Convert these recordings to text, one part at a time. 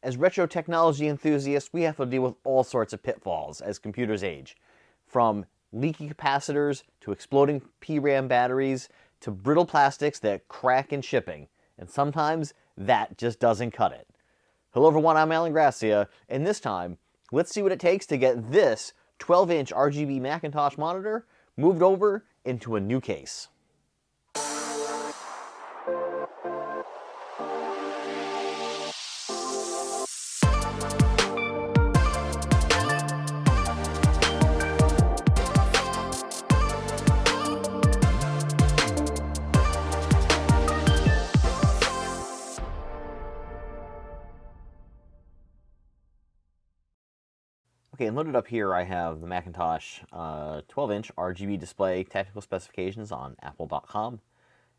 As retro technology enthusiasts, we have to deal with all sorts of pitfalls as computers age. From leaky capacitors, to exploding PRAM batteries, to brittle plastics that crack in shipping. And sometimes, that just doesn't cut it. Hello everyone, I'm Alan Gracia, and this time, let's see what it takes to get this 12-inch RGB Macintosh monitor moved over into a new case. Okay, and loaded up here I have the Macintosh 12-inch RGB display technical specifications on apple.com.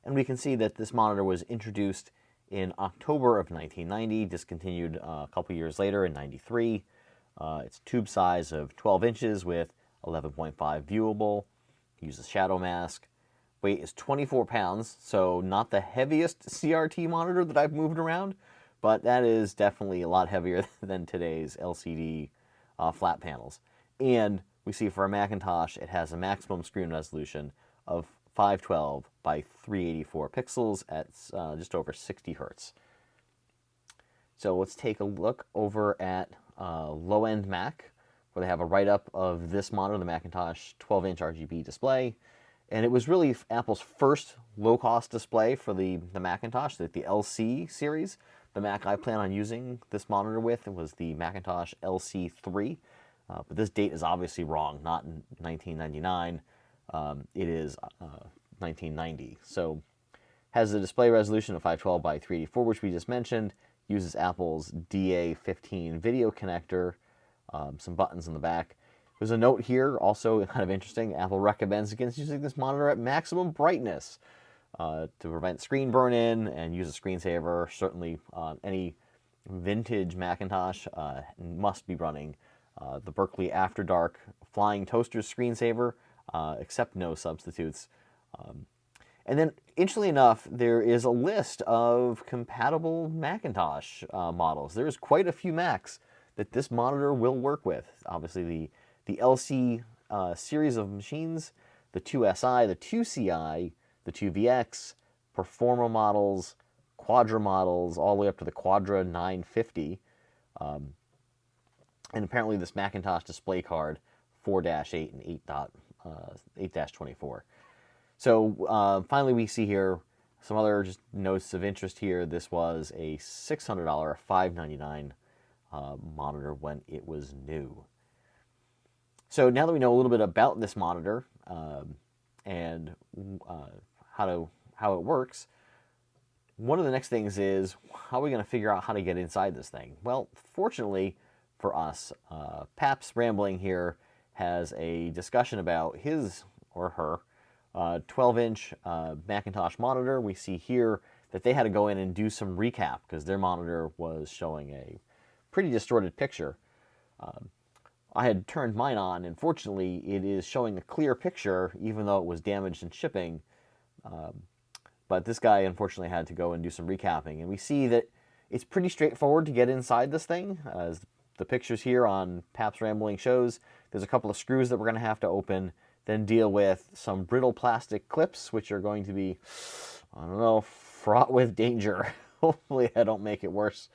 And we can see that this monitor was introduced in October of 1990, discontinued a couple years later in 93. It's a tube size of 12 inches with 11.5 viewable. Uses shadow mask. Weight is 24 pounds, so not the heaviest CRT monitor that I've moved around, but that is definitely a lot heavier than today's LCD flat panels. And we see for a Macintosh, it has a maximum screen resolution of 512 by 384 pixels at just over 60 hertz. So let's take a look over at low-end Mac, where they have a write-up of this monitor, the Macintosh 12-inch RGB display. And it was really Apple's first low-cost display for the Macintosh, the LC-series. The Mac I plan on using this monitor with was the Macintosh LC-3, but this date is obviously wrong, not in 1999. It is 1990. So has a display resolution of 512 by 384, which we just mentioned, uses Apple's DA15 video connector, some buttons in the back. There's a note here, also kind of interesting. Apple recommends against using this monitor at maximum brightness to prevent screen burn-in and use a screensaver. Certainly, any vintage Macintosh must be running the Berkeley After Dark Flying Toaster screensaver, except no substitutes. And then, interestingly enough, there is a list of compatible Macintosh models. There's quite a few Macs that this monitor will work with. Obviously, the LC series of machines, the 2SI, the 2CI, the 2VX, Performa models, Quadra models, all the way up to the Quadra 950. And apparently this Macintosh display card 4-8 and 8-24. So finally we see here some other just notes of interest here. This was a $600, $599 monitor when it was new. So now that we know a little bit about this monitor and how it works, one of the next things is, how are we going to figure out how to get inside this thing? Well, fortunately for us, Pap's Rambling here has a discussion about his or her 12-inch Macintosh monitor. We see here that they had to go in and do some recap because their monitor was showing a pretty distorted picture. I had turned mine on, and fortunately it is showing a clear picture even though it was damaged in shipping. But this guy unfortunately had to go and do some recapping, and we see that it's pretty straightforward to get inside this thing. As the pictures here on Pap's Rambling shows, there's a couple of screws that we're going to have to open, then deal with some brittle plastic clips, which are going to be, I don't know, fraught with danger. Hopefully I don't make it worse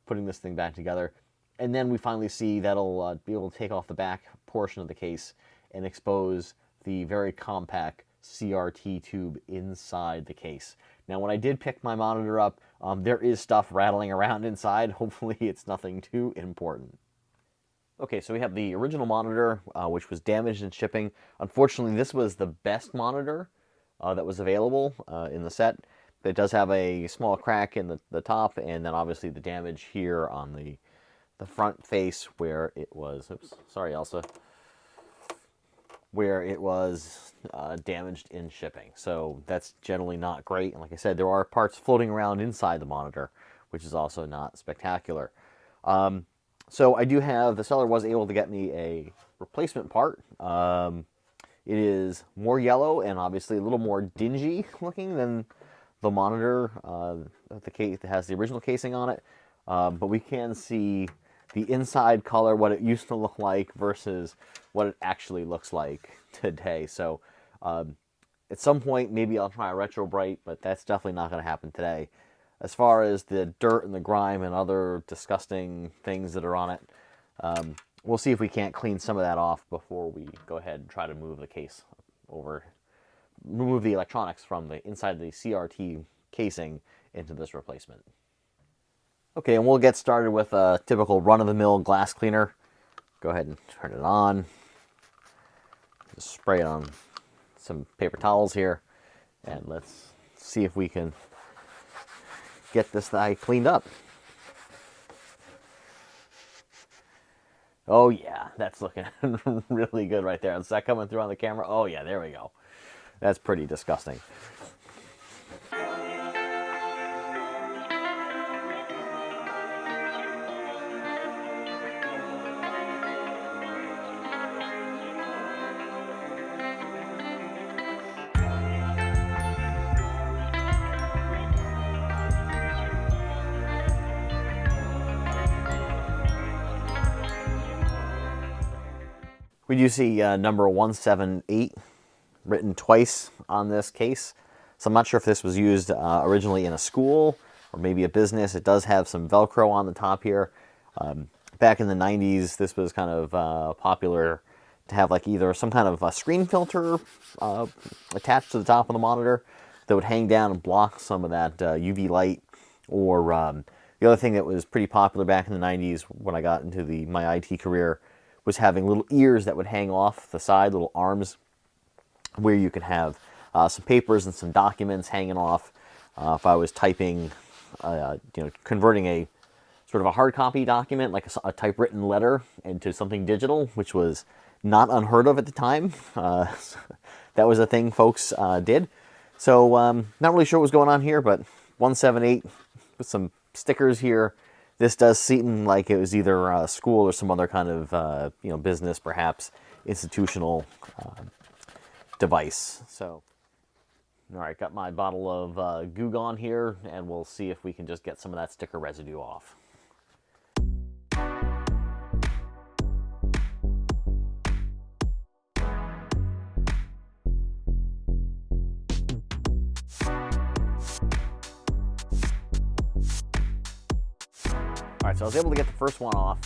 putting this thing back together. And then we finally see that'll be able to take off the back portion of the case and expose the very compact CRT tube inside the case. Now, when I did pick my monitor up, there is stuff rattling around inside. Hopefully it's nothing too important. Okay, so we have the original monitor, which was damaged in shipping. Unfortunately, this was the best monitor that was available in the set. It does have a small crack in the top, and then obviously the damage here on the front face where it was, oops, sorry Elsa, where it was damaged in shipping. So that's generally not great. And like I said, there are parts floating around inside the monitor, which is also not spectacular. So I do have, the seller was able to get me a replacement part. It is more yellow and obviously a little more dingy looking than the monitor, the case that has the original casing on it. but we can see the inside color, what it used to look like versus what it actually looks like today. So at some point, maybe I'll try a retro bright, but that's definitely not going to happen today. As far as the dirt and the grime and other disgusting things that are on it, we'll see if we can't clean some of that off before we go ahead and try to move the case over, remove the electronics from the inside of the CRT casing into this replacement. Okay, and we'll get started with a typical run-of-the-mill glass cleaner. Go ahead and turn it on. Just spray it on some paper towels here, and let's see if we can get this guy cleaned up. Oh yeah, that's looking really good right there. Is that coming through on the camera? Oh yeah, there we go. That's pretty disgusting. We do see number 178 written twice on this case. So I'm not sure if this was used originally in a school or maybe a business. It does have some Velcro on the top here. Back in the 90s, this was kind of popular to have like either some kind of a screen filter attached to the top of the monitor that would hang down and block some of that UV light. Or the other thing that was pretty popular back in the 90s when I got into my IT career was having little ears that would hang off the side, little arms, where you could have some papers and some documents hanging off. If I was typing, converting a sort of a hard copy document, like a typewritten letter, into something digital, which was not unheard of at the time. That was a thing folks did. So not really sure what was going on here, but 178 with some stickers here. This does seem like it was either a school or some other kind of business, perhaps institutional device. So, all right, got my bottle of Goo Gone here, and we'll see if we can just get some of that sticker residue off. All right, so I was able to get the first one off.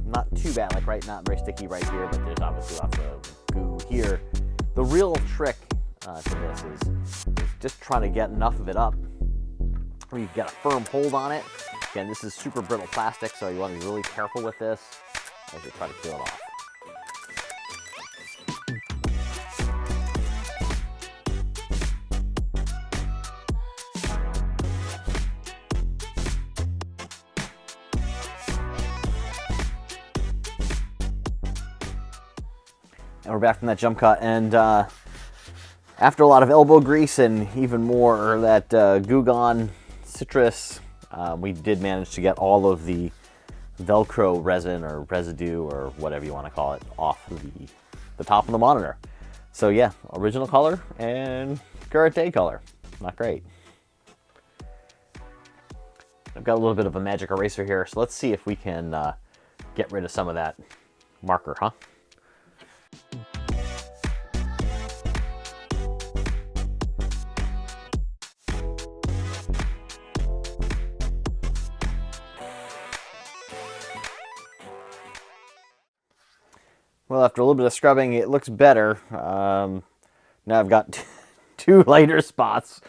Not too bad, not very sticky right here, but there's obviously lots of goo here. The real trick to this is just trying to get enough of it up where you get a firm hold on it. Again, this is super brittle plastic, so you want to be really careful with this as you try to peel it off. And we're back from that jump cut, and after a lot of elbow grease and even more that Goo Gone citrus, we did manage to get all of the Velcro resin or residue or whatever you want to call it off the top of the monitor. So yeah, original color and current day color. Not great. I've got a little bit of a magic eraser here, so let's see if we can get rid of some of that marker, huh? Well, after a little bit of scrubbing, it looks better. Now I've got two lighter spots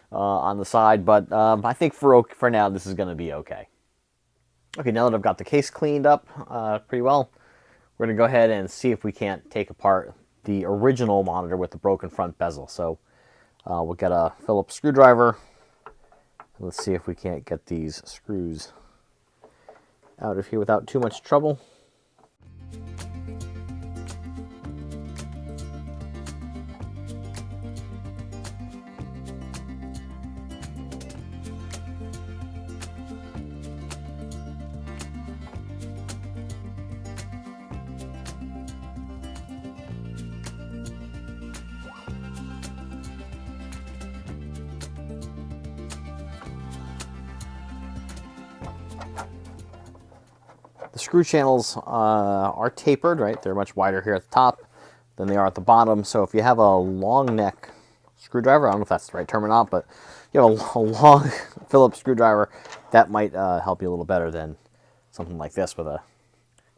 on the side, but I think for now this is going to be okay. Okay, now that I've got the case cleaned up pretty well, we're going to go ahead and see if we can't take apart the original monitor with the broken front bezel. So we'll get a Phillips screwdriver. Let's see if we can't get these screws out of here without too much trouble. The screw channels are tapered, right? They're much wider here at the top than they are at the bottom. So if you have a long neck screwdriver, I don't know if that's the right term or not, but you have a long Phillips screwdriver, that might help you a little better than something like this with a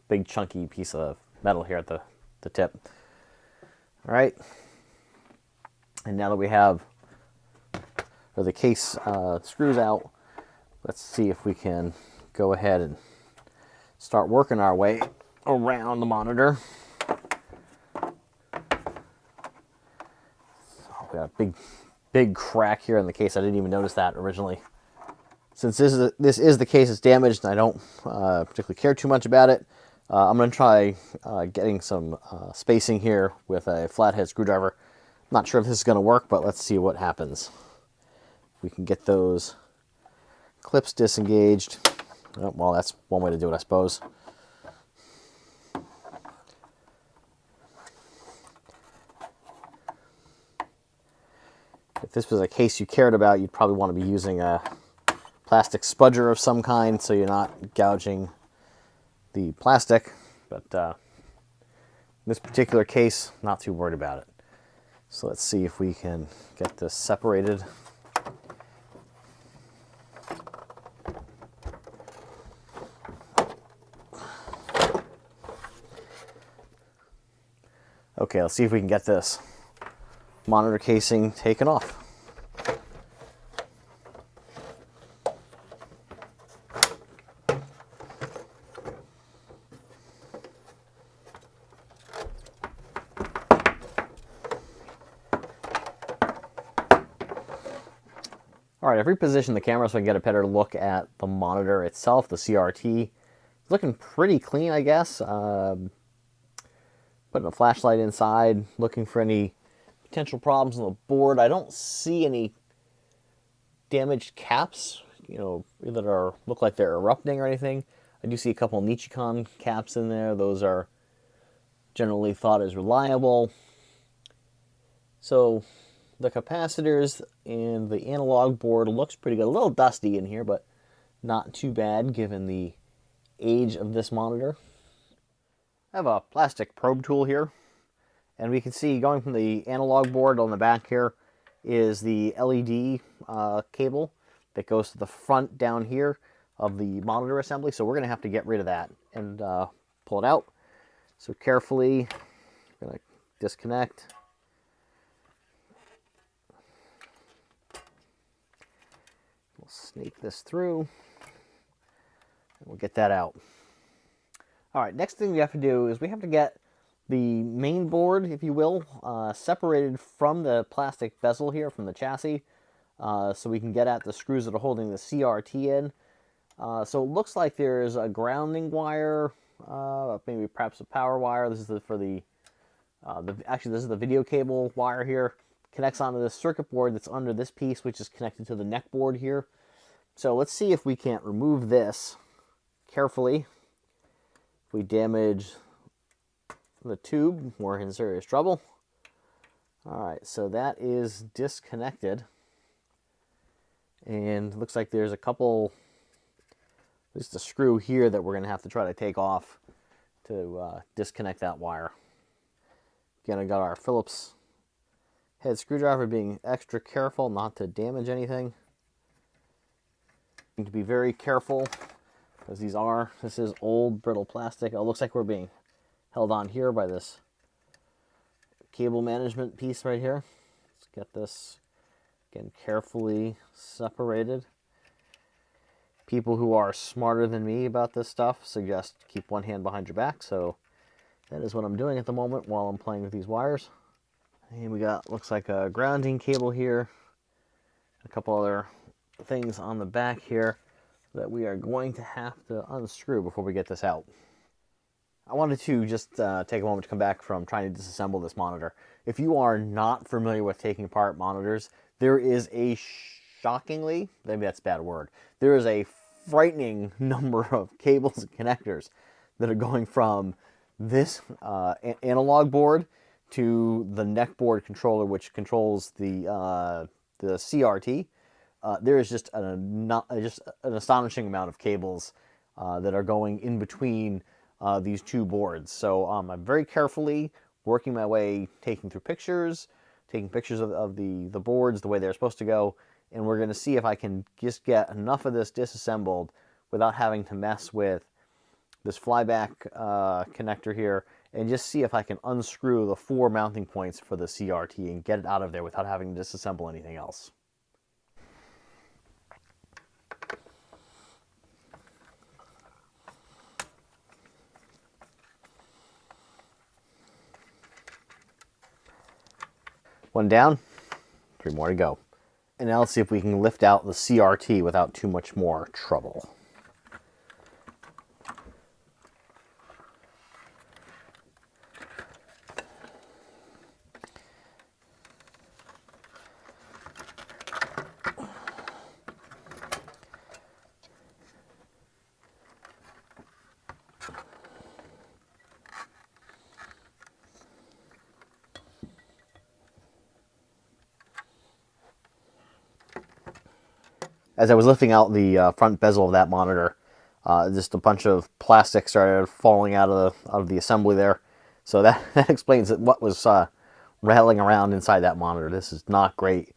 big chunky piece of metal here at the tip. All right. And now that we have the case screws out, let's see if we can go ahead and start working our way around the monitor. So we got a big crack here in the case. I didn't even notice that originally. Since this is the case, it's damaged, and I don't particularly care too much about it. I'm going to try getting some spacing here with a flathead screwdriver. Not sure if this is going to work, but let's see what happens. We can get those clips disengaged. Oh, well, that's one way to do it, I suppose. If this was a case you cared about, you'd probably want to be using a plastic spudger of some kind so you're not gouging the plastic. But in this particular case, not too worried about it. So let's see if we can get this separated. Okay, let's see if we can get this monitor casing taken off. All right, I've repositioned the camera so I can get a better look at the monitor itself, the CRT. It's looking pretty clean, I guess. Putting a flashlight inside, looking for any potential problems on the board. I don't see any damaged caps, that look like they're erupting or anything. I do see a couple Nichicon caps in there. Those are generally thought as reliable. So the capacitors and the analog board looks pretty good. A little dusty in here, but not too bad given the age of this monitor. I have a plastic probe tool here, and we can see going from the analog board on the back here is the LED cable that goes to the front down here of the monitor assembly. So we're going to have to get rid of that and pull it out. So carefully, I'm going to disconnect. We'll snake this through, and we'll get that out. All right, next thing we have to do is we have to get the main board, if you will, separated from the plastic bezel here, from the chassis, so we can get at the screws that are holding the CRT in. So it looks like there's a grounding wire, maybe perhaps a power wire. This is actually this is the video cable wire here. Connects onto this circuit board that's under this piece, which is connected to the neck board here. So let's see if we can't remove this carefully. If we damage the tube, we're in serious trouble. All right, so that is disconnected. And it looks like there's a couple, at least a screw here that we're going to have to try to take off to disconnect that wire. Again, I got our Phillips head screwdriver, being extra careful not to damage anything. Need to be very careful because this is old brittle plastic. It looks like we're being held on here by this cable management piece right here. Let's get this again carefully separated. People who are smarter than me about this stuff suggest keep one hand behind your back, so that is what I'm doing at the moment while I'm playing with these wires. And we got, looks like a grounding cable here, a couple other things on the back here that we are going to have to unscrew before we get this out. I wanted to just take a moment to come back from trying to disassemble this monitor. If you are not familiar with taking apart monitors, there is a shockingly, maybe that's a bad word, there is a frightening number of cables and connectors that are going from this analog board to the neck board controller, which controls the CRT. There is just an astonishing amount of cables that are going in between these two boards. So I'm very carefully working my way, taking pictures of the boards the way they're supposed to go, and we're going to see if I can just get enough of this disassembled without having to mess with this flyback connector here, and just see if I can unscrew the 4 mounting points for the CRT and get it out of there without having to disassemble anything else. One down, 3 more to go. And now let's see if we can lift out the CRT without too much more trouble. As I was lifting out the front bezel of that monitor, just a bunch of plastic started falling out of the assembly there. So that explains what was rattling around inside that monitor. This is not great.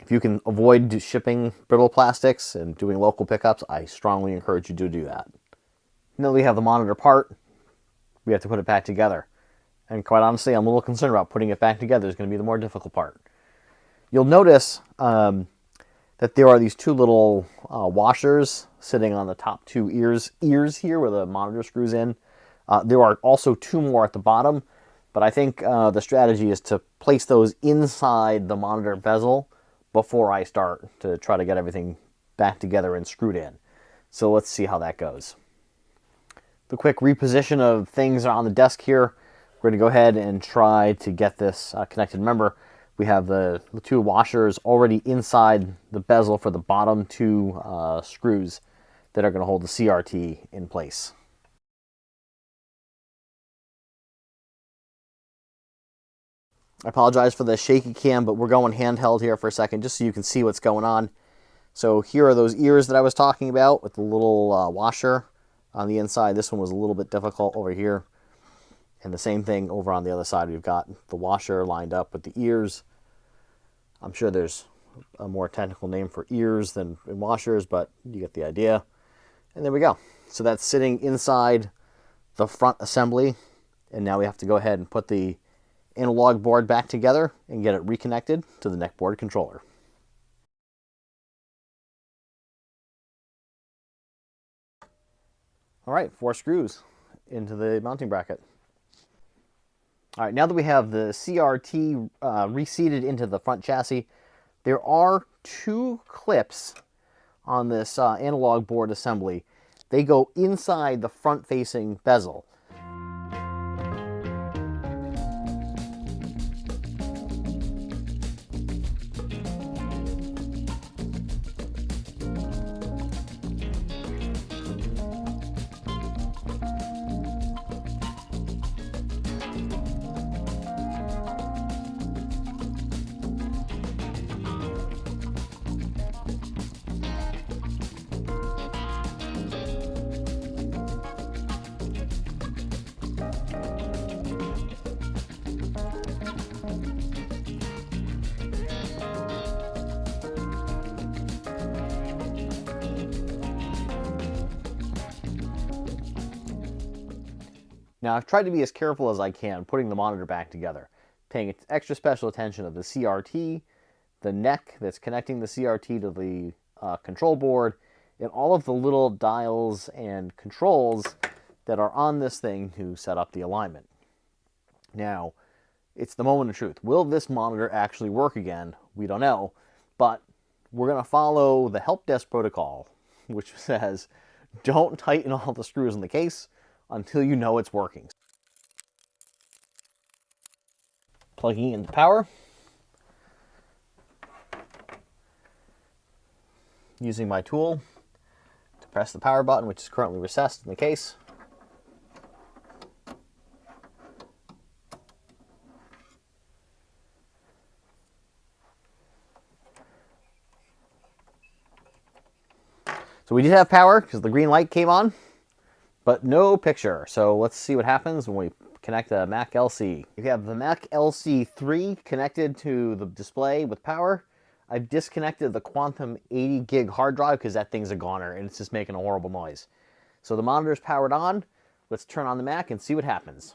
If you can avoid shipping brittle plastics and doing local pickups, I strongly encourage you to do that. Now that we have the monitor part, we have to put it back together. And quite honestly, I'm a little concerned about putting it back together. It's going to be the more difficult part. You'll notice that there are these 2 little washers sitting on the top 2 ears here where the monitor screws in. There are also 2 more at the bottom, but I think the strategy is to place those inside the monitor bezel before I start to try to get everything back together and screwed in. So let's see how that goes. The quick reposition of things on the desk here. We're going to go ahead and try to get this connected. Remember, we have the 2 washers already inside the bezel for the bottom 2 screws that are going to hold the CRT in place. I apologize for the shaky cam, but we're going handheld here for a second just so you can see what's going on. So here are those ears that I was talking about with the little washer on the inside. This one was a little bit difficult over here. And the same thing over on the other side. We've got the washer lined up with the ears. I'm sure there's a more technical name for ears than washers, but you get the idea. And there we go. So that's sitting inside the front assembly. And now we have to go ahead and put the analog board back together and get it reconnected to the neckboard controller. All right, 4 screws into the mounting bracket. All right, now that we have the CRT reseated into the front chassis, there are 2 clips on this analog board assembly. They go inside the front-facing bezel. Now, I've tried to be as careful as I can putting the monitor back together, paying extra special attention of the CRT, the neck that's connecting the CRT to the control board, and all of the little dials and controls that are on this thing to set up the alignment. Now, it's the moment of truth. Will this monitor actually work again? We don't know, but we're going to follow the help desk protocol, which says don't tighten all the screws in the case until you know it's working. Plugging in the power. Using my tool to press the power button, which is currently recessed in the case. So So we did have power because the green light came on, but no picture. So let's see what happens when we connect the Mac LC. You have the Mac LC-3 connected to the display with power. I've disconnected the Quantum 80 gig hard drive because that thing's a goner and it's just making a horrible noise. So the monitor's powered on. Let's turn on the Mac and see what happens.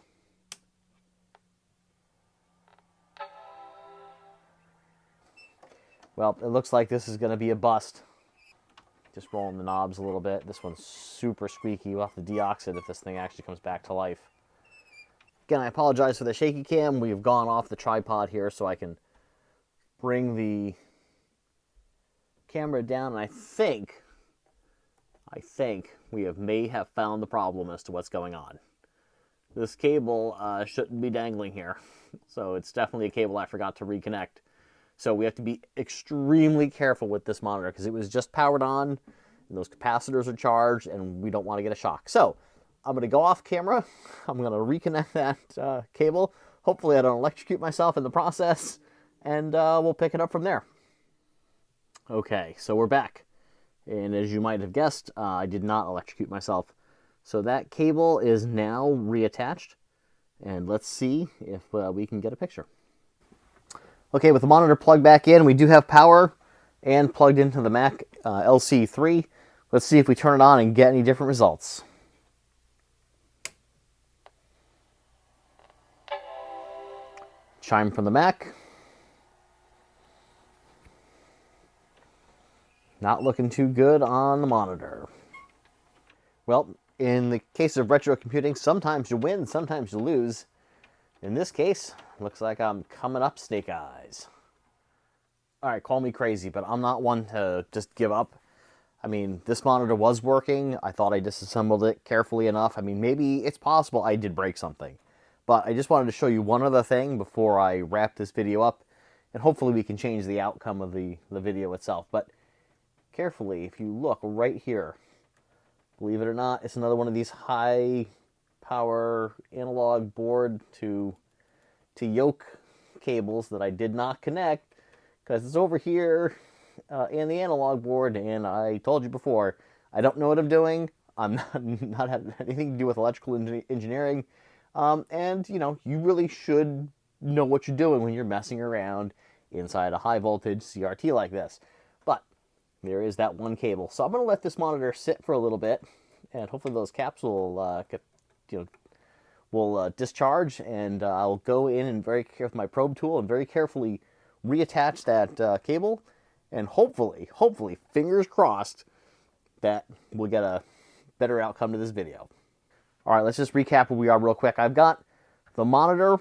Well, it looks like this is going to be a bust. Just rolling the knobs a little bit. This one's super squeaky. We'll have to deox it if this thing actually comes back to life. Again, I apologize for the shaky cam. We've gone off the tripod here so I can bring the camera down, and I think we may have found the problem as to what's going on. This cable shouldn't be dangling here, so it's definitely a cable I forgot to reconnect. So we have to be extremely careful with this monitor because it was just powered on, and those capacitors are charged, and we don't want to get a shock. So I'm going to go off camera. I'm going to reconnect that cable. Hopefully I don't electrocute myself in the process, and we'll pick it up from there. Okay, so we're back. And as you might have guessed, I did not electrocute myself. So that cable is now reattached, and let's see if we can get a picture. Okay, with the monitor plugged back in, we do have power and plugged into the Mac LC-3. Let's see if we turn it on and get any different results. Chime from the Mac. Not looking too good on the monitor. Well, in the case of retro computing, sometimes you win, sometimes you lose. In this case, looks like I'm coming up snake eyes. All right, call me crazy, but I'm not one to just give up. I mean, this monitor was working. I thought I disassembled it carefully enough. I mean, maybe it's possible I did break something. But I just wanted to show you one other thing before I wrap this video up. And hopefully we can change the outcome of the video itself. But carefully, if you look right here, believe it or not, it's another one of these high power analog board to yoke cables that I did not connect because it's over here in the analog board, and I told you before, I don't know what I'm doing. I'm not having anything to do with electrical engineering, and you know, you really should know what you're doing when you're messing around inside a high voltage CRT like this. But there is that one cable, so I'm going to let this monitor sit for a little bit, and hopefully those caps will will discharge, and I'll go in and with my probe tool and very carefully reattach that cable, and hopefully, fingers crossed, that we'll get a better outcome to this video. All right, let's just recap where we are real quick. I've got the monitor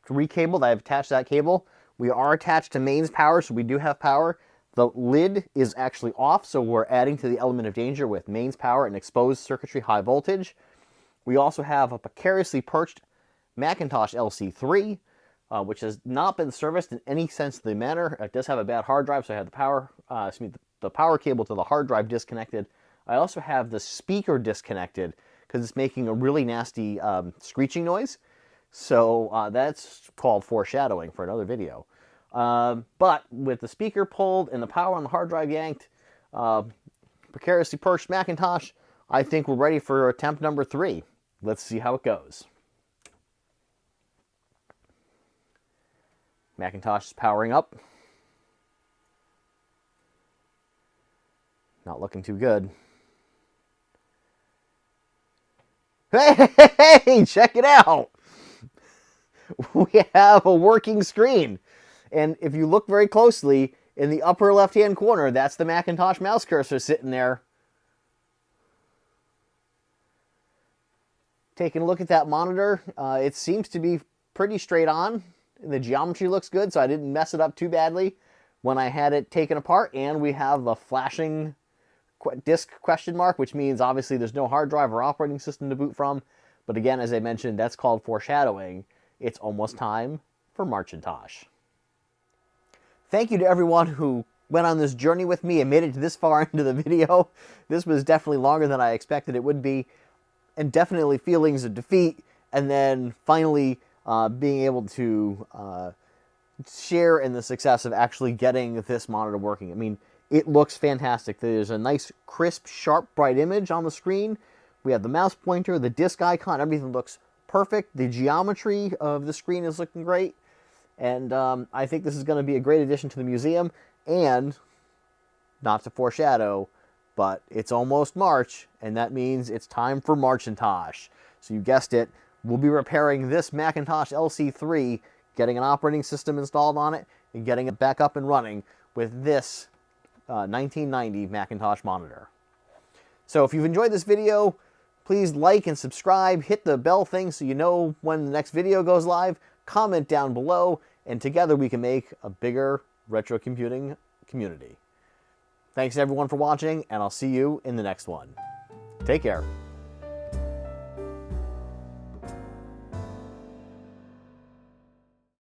recabled. I've attached that cable. We are attached to mains power, so we do have power. The lid is actually off, so we're adding to the element of danger with mains power and exposed circuitry high voltage. We also have a precariously perched Macintosh LC-3, which has not been serviced in any sense of the matter. It does have a bad hard drive, so I have the power cable to the hard drive disconnected. I also have the speaker disconnected because it's making a really nasty screeching noise. So that's called foreshadowing for another video. But with the speaker pulled and the power on the hard drive yanked, precariously perched Macintosh, I think we're ready for attempt number 3. Let's see how it goes. Macintosh is powering up. Not looking too good. Hey, check it out! We have a working screen. And if you look very closely, in the upper left-hand corner, that's the Macintosh mouse cursor sitting there. Taking a look at that monitor, it seems to be pretty straight on. The geometry looks good, so I didn't mess it up too badly when I had it taken apart. And we have the flashing disk question mark, which means obviously there's no hard drive or operating system to boot from. But again, as I mentioned, that's called foreshadowing. It's almost time for Marchintosh. Thank you to everyone who went on this journey with me and made it this far into the video. This was definitely longer than I expected it would be, and definitely feelings of defeat, and then finally being able to share in the success of actually getting this monitor working. I mean, it looks fantastic. There's a nice, crisp, sharp, bright image on the screen. We have the mouse pointer, the disk icon, everything looks perfect. The geometry of the screen is looking great. And I think this is going to be a great addition to the museum. And, not to foreshadow, but it's almost March, and that means it's time for Marchintosh. So you guessed it, we'll be repairing this Macintosh LC-3, getting an operating system installed on it, and getting it back up and running with this 1990 Macintosh monitor. So if you've enjoyed this video, please like and subscribe, hit the bell thing so you know when the next video goes live, comment down below, and together we can make a bigger retro computing community. Thanks everyone for watching, and I'll see you in the next one. Take care.